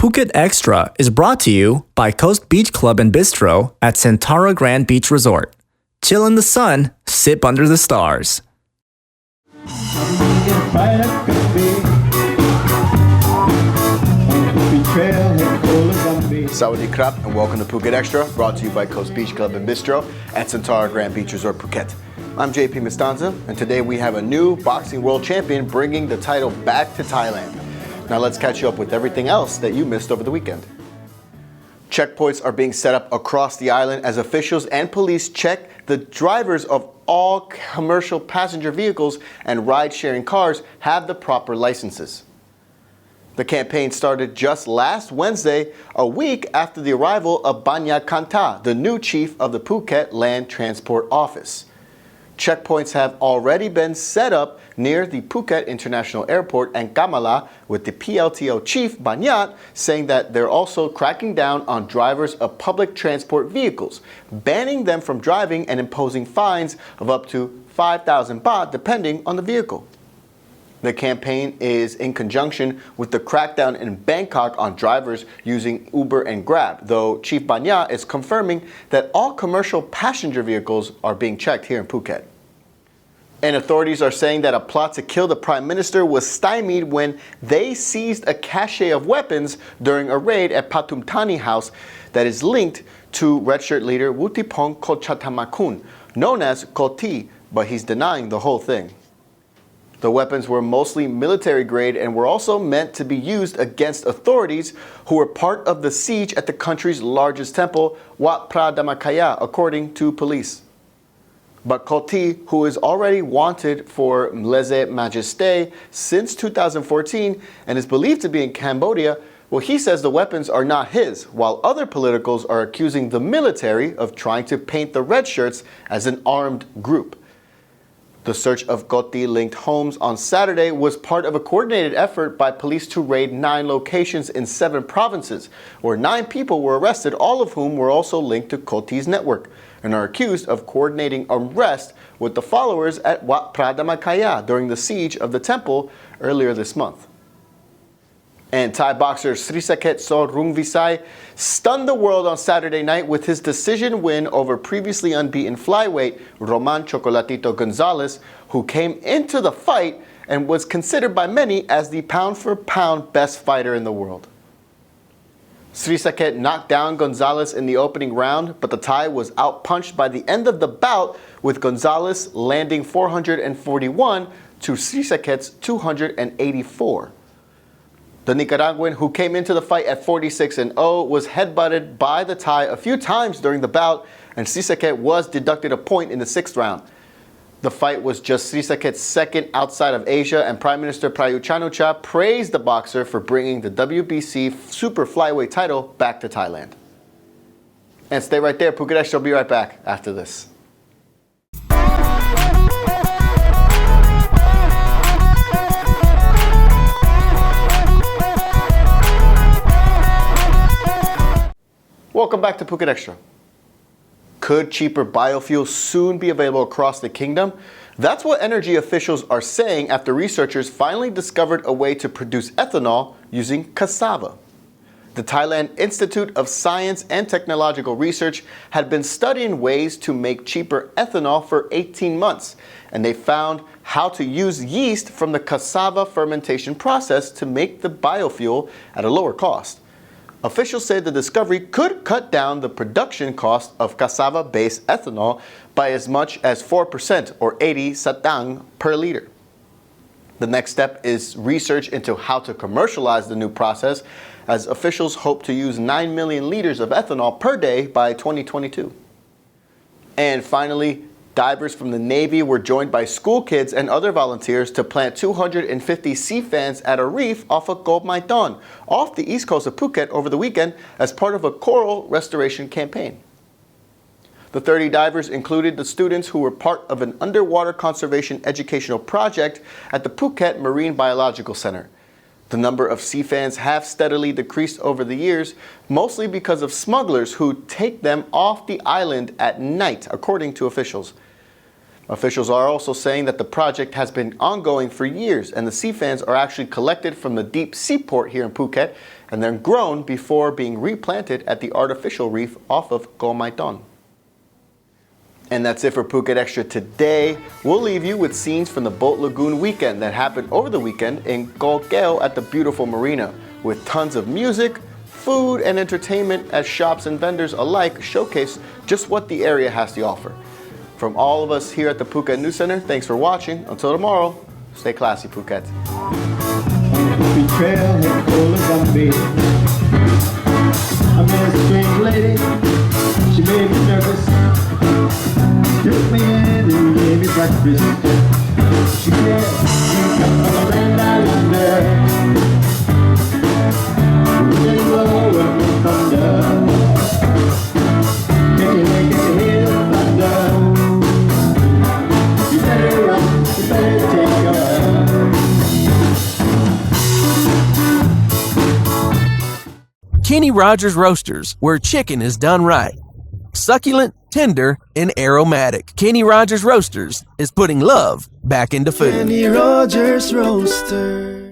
Phuket Extra is brought to you by Coast Beach Club and Bistro at XTRA Grand Beach Resort. Chill in the sun, sip under the stars. Sawadee krap and welcome to Phuket Extra, brought to you by Coast Beach Club and Bistro at XTRA Grand Beach Resort, Phuket. I'm JP Mistanza, and today we have a new boxing world champion bringing the title back to Thailand. Now let's catch you up with everything else that you missed over the weekend. Checkpoints are being set up across the island as officials and police check the drivers of all commercial passenger vehicles and ride-sharing cars have the proper licenses. The campaign started just last Wednesday, a week after the arrival of Banya Kanta, the new chief of the Phuket Land Transport Office. Checkpoints have already been set up near the Phuket International Airport and Kamala, with the PLTO chief Banyat saying that they're also cracking down on drivers of public transport vehicles, banning them from driving and imposing fines of up to 5,000 baht depending on the vehicle. The campaign is in conjunction with the crackdown in Bangkok on drivers using Uber and Grab, though Chief Banya is confirming that all commercial passenger vehicles are being checked here in Phuket. And authorities are saying that a plot to kill the Prime Minister was stymied when they seized a cache of weapons during a raid at Pathum Thani House that is linked to Red Shirt leader Wutipong Kotchatamakun, known as Koti, but he's denying the whole thing. The weapons were mostly military grade and were also meant to be used against authorities who were part of the siege at the country's largest temple, Wat Phra Dhammakaya, according to police. But Koti, who is already wanted for lèse-majesté since 2014 and is believed to be in Cambodia, well, he says the weapons are not his, while other politicals are accusing the military of trying to paint the red shirts as an armed group. The search of Koti-linked homes on Saturday was part of a coordinated effort by police to raid 9 locations in 7 provinces, where 9 people were arrested, all of whom were also linked to Koti's network, and are accused of coordinating arrest with the followers at Wat Phra Dhammakaya during the siege of the temple earlier this month. And Thai boxer Srisaket Sorungvisai stunned the world on Saturday night with his decision win over previously unbeaten flyweight Roman Chocolatito Gonzalez, who came into the fight and was considered by many as the pound-for-pound best fighter in the world. Srisaket knocked down Gonzalez in the opening round, but the Thai was outpunched by the end of the bout, with Gonzalez landing 441 to Srisaket's 284. The Nicaraguan, who came into the fight at 46-0, was headbutted by the Thai a few times during the bout, and Srisaket was deducted a point in the 6th round. The fight was just Srisaket's second outside of Asia, and Prime Minister Prayut Chan-o-cha praised the boxer for bringing the WBC Super Flyweight title back to Thailand. And stay right there, Phuket Extra will be right back after this. Welcome back to Phuket Extra. Could cheaper biofuels soon be available across the kingdom? That's what energy officials are saying after researchers finally discovered a way to produce ethanol using cassava. The Thailand Institute of Science and Technological Research had been studying ways to make cheaper ethanol for 18 months, and they found how to use yeast from the cassava fermentation process to make the biofuel at a lower cost. Officials say the discovery could cut down the production cost of cassava-based ethanol by as much as 4% or 80 satang per liter. The next step is research into how to commercialize the new process, as officials hope to use 9 million liters of ethanol per day by 2022. And finally, divers from the Navy were joined by school kids and other volunteers to plant 250 sea fans at a reef off of Koh Mai Ton, off the east coast of Phuket over the weekend as part of a coral restoration campaign. The 30 divers included the students who were part of an underwater conservation educational project at the Phuket Marine Biological Center. The number of sea fans have steadily decreased over the years, mostly because of smugglers who take them off the island at night, according to officials. Officials are also saying that the project has been ongoing for years and the sea fans are actually collected from the deep seaport here in Phuket and then grown before being replanted at the artificial reef off of Koh Mai Ton. And that's it for Phuket Extra today. We'll leave you with scenes from the Boat Lagoon weekend that happened over the weekend in Koh Keo at the beautiful marina, with tons of music, food, and entertainment as shops and vendors alike showcase just what the area has to offer. From all of us here at the Phuket News Center, thanks for watching. Until tomorrow, stay classy, Phuket. I met a strange lady, she made me nervous. Took me in and gave me breakfast. She said, you come from a land down under. Wind blow and wind thunder. Can you hear the thunder? You better run, you better take cover. Kenny Rogers Roasters, where chicken is done right. Succulent, tender, and aromatic. Kenny Rogers Roasters is putting love back into food. Kenny Rogers Roasters.